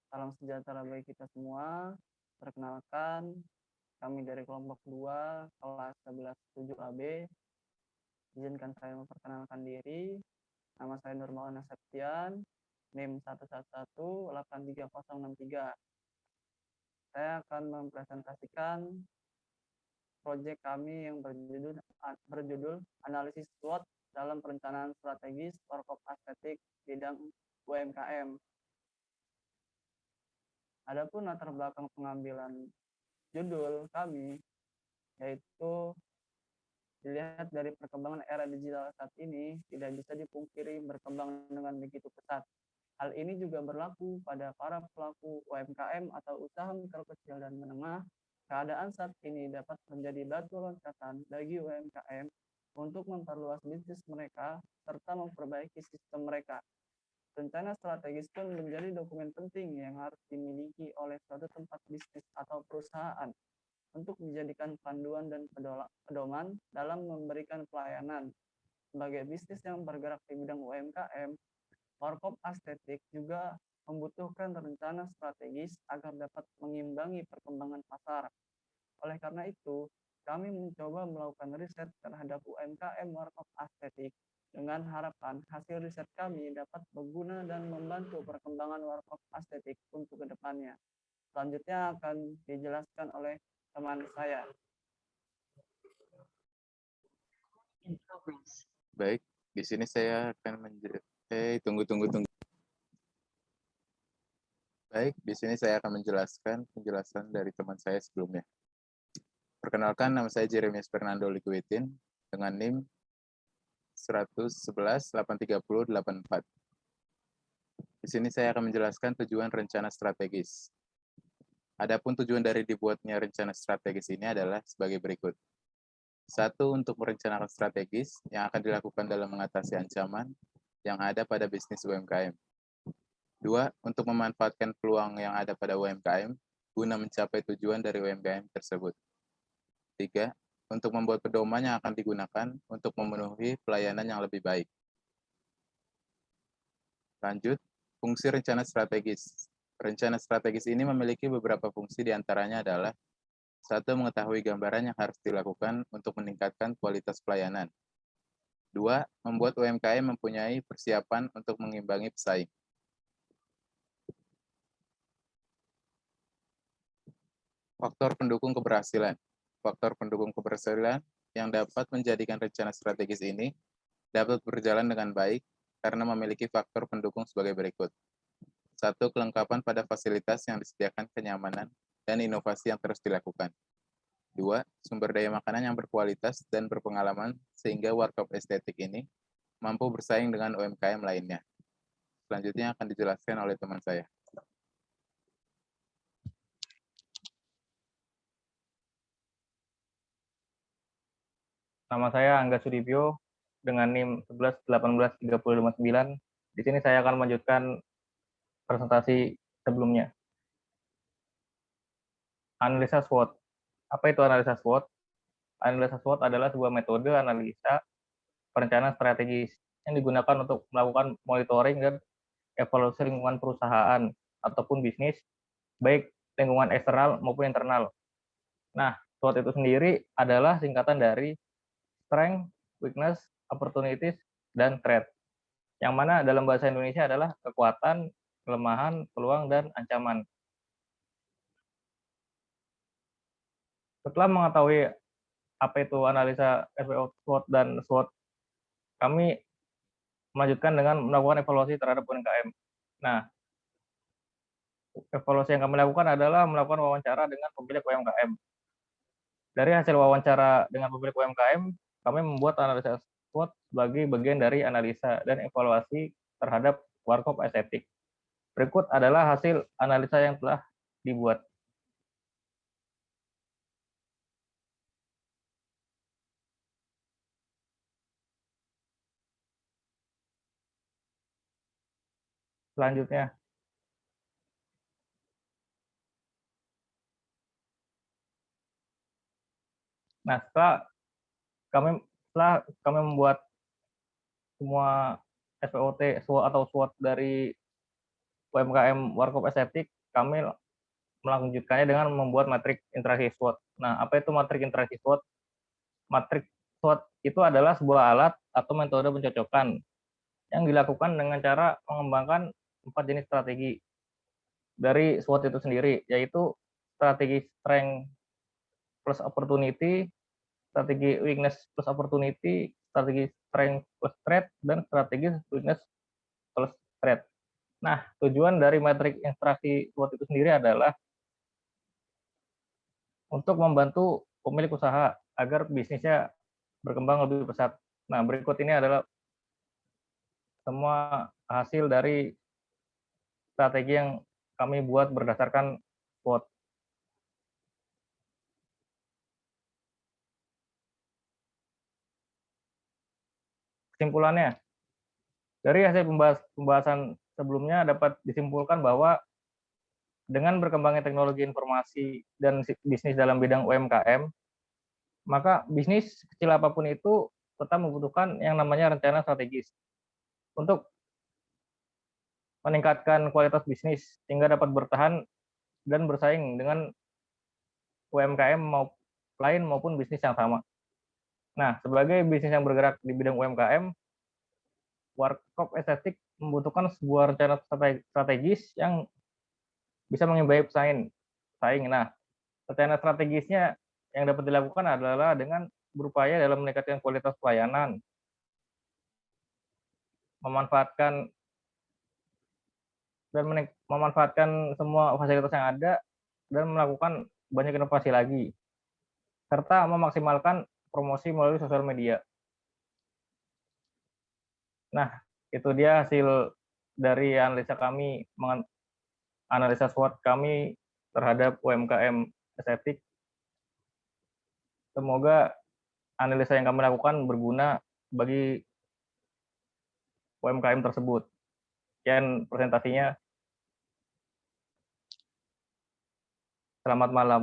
Salam sejahtera bagi kita semua. Perkenalkan, kami dari kelompok 2, kelas 11 7 AB. Izinkan saya memperkenalkan diri. Nama saya Nurmawan Septian, NIM 111836063. Saya akan mempresentasikan proyek kami yang berjudul analisis SWOT dalam perencanaan strategis Warkop Estetik bidang UMKM. Adapun latar belakang pengambilan judul kami, yaitu dilihat dari perkembangan era digital saat ini, tidak bisa dipungkiri berkembang dengan begitu pesat. Hal ini juga berlaku pada para pelaku UMKM atau usaha mikro kecil dan menengah. Keadaan saat ini dapat menjadi batu loncatan bagi UMKM untuk memperluas bisnis mereka serta memperbaiki sistem mereka. Rencana strategis pun menjadi dokumen penting yang harus dimiliki oleh suatu tempat bisnis atau perusahaan untuk dijadikan panduan dan pedoman dalam memberikan pelayanan. Sebagai bisnis yang bergerak di bidang UMKM, Warkop Estetik juga membutuhkan rencana strategis agar dapat mengimbangi perkembangan pasar. Oleh karena itu, kami mencoba melakukan riset terhadap UMKM Warkop Estetik dengan harapan hasil riset kami dapat berguna dan membantu perkembangan Warkop Estetik untuk kedepannya. Selanjutnya akan dijelaskan oleh teman saya. Baik, di sini saya akan tunggu. Baik, di sini saya akan menjelaskan penjelasan dari teman saya sebelumnya. Perkenalkan, nama saya Jeremias Fernando Likuitin dengan NIM 111-830-84. Di sini saya akan menjelaskan tujuan rencana strategis. Adapun tujuan dari dibuatnya rencana strategis ini adalah sebagai berikut. 1. Untuk merencanakan strategis yang akan dilakukan dalam mengatasi ancaman yang ada pada bisnis UMKM. 2. Untuk memanfaatkan peluang yang ada pada UMKM guna mencapai tujuan dari UMKM tersebut. 3. Untuk membuat pedoman yang akan digunakan untuk memenuhi pelayanan yang lebih baik. Lanjut, fungsi rencana strategis. Rencana strategis ini memiliki beberapa fungsi, diantaranya adalah 1. Mengetahui gambaran yang harus dilakukan untuk meningkatkan kualitas pelayanan. 2. Membuat UMKM mempunyai persiapan untuk mengimbangi pesaing. Faktor pendukung keberhasilan. Faktor pendukung keberhasilan yang dapat menjadikan rencana strategis ini dapat berjalan dengan baik karena memiliki faktor pendukung sebagai berikut. 1. Kelengkapan pada fasilitas yang disediakan, kenyamanan, dan inovasi yang terus dilakukan. 2. Sumber daya makanan yang berkualitas dan berpengalaman sehingga Warkop Estetik ini mampu bersaing dengan UMKM lainnya. Selanjutnya akan dijelaskan oleh teman saya. Nama saya Angga Sudibyo dengan NIM 11183059. Di sini saya akan melanjutkan presentasi sebelumnya. Analisa SWOT. Apa itu analisa SWOT? Analisa SWOT adalah sebuah metode analisa perencanaan strategis yang digunakan untuk melakukan monitoring dan evaluasi lingkungan perusahaan ataupun bisnis, baik lingkungan eksternal maupun internal. Nah, SWOT itu sendiri adalah singkatan dari strength, weakness, opportunities, dan threat. Yang mana dalam bahasa Indonesia adalah kekuatan, kelemahan, peluang, dan ancaman. Setelah mengetahui apa itu analisa SWOT dan SWOT, kami melanjutkan dengan melakukan evaluasi terhadap UMKM. Nah, evaluasi yang kami lakukan adalah melakukan wawancara dengan pemilik UMKM. Dari hasil wawancara dengan pemilik UMKM, kami membuat analisa SWOT sebagai bagian dari analisa dan evaluasi terhadap Warkop Estetik. Berikut adalah hasil analisa yang telah dibuat. Selanjutnya, nah setelah kami membuat semua SWOT atau SWOT dari UMKM Warkop Estetik, kami melanjutkannya dengan membuat matrik interaksi SWOT. Nah, apa itu matrik interaksi SWOT? Matrik SWOT itu adalah sebuah alat atau metode pencocokan yang dilakukan dengan cara mengembangkan 4 jenis strategi dari SWOT itu sendiri, yaitu strategi strength plus opportunity, strategi weakness plus opportunity, strategi strength plus threat, dan strategi weakness plus threat. Nah, tujuan dari matrik interaksi SWOT itu sendiri adalah untuk membantu pemilik usaha agar bisnisnya berkembang lebih pesat. Nah, berikut ini adalah semua hasil dari strategi yang kami buat berdasarkan SWOT. Kesimpulannya, dari hasil pembahasan sebelumnya dapat disimpulkan bahwa dengan berkembangnya teknologi informasi dan bisnis dalam bidang UMKM, maka bisnis kecil apapun itu tetap membutuhkan yang namanya rencana strategis untuk meningkatkan kualitas bisnis sehingga dapat bertahan dan bersaing dengan UMKM lain maupun bisnis yang sama. Nah, sebagai bisnis yang bergerak di bidang UMKM, Warkop Estetik membutuhkan sebuah rencana strategis yang bisa mengimbangi pesaing. Nah, rencana strategisnya yang dapat dilakukan adalah dengan berupaya dalam meningkatkan kualitas pelayanan, memanfaatkan semua fasilitas yang ada, dan melakukan banyak inovasi lagi, serta memaksimalkan promosi melalui sosial media. Nah, itu dia hasil dari analisa kami, analisa SWOT kami terhadap UMKM estetik. Semoga analisa yang kami lakukan berguna bagi UMKM tersebut. Sekian presentasinya. Selamat malam.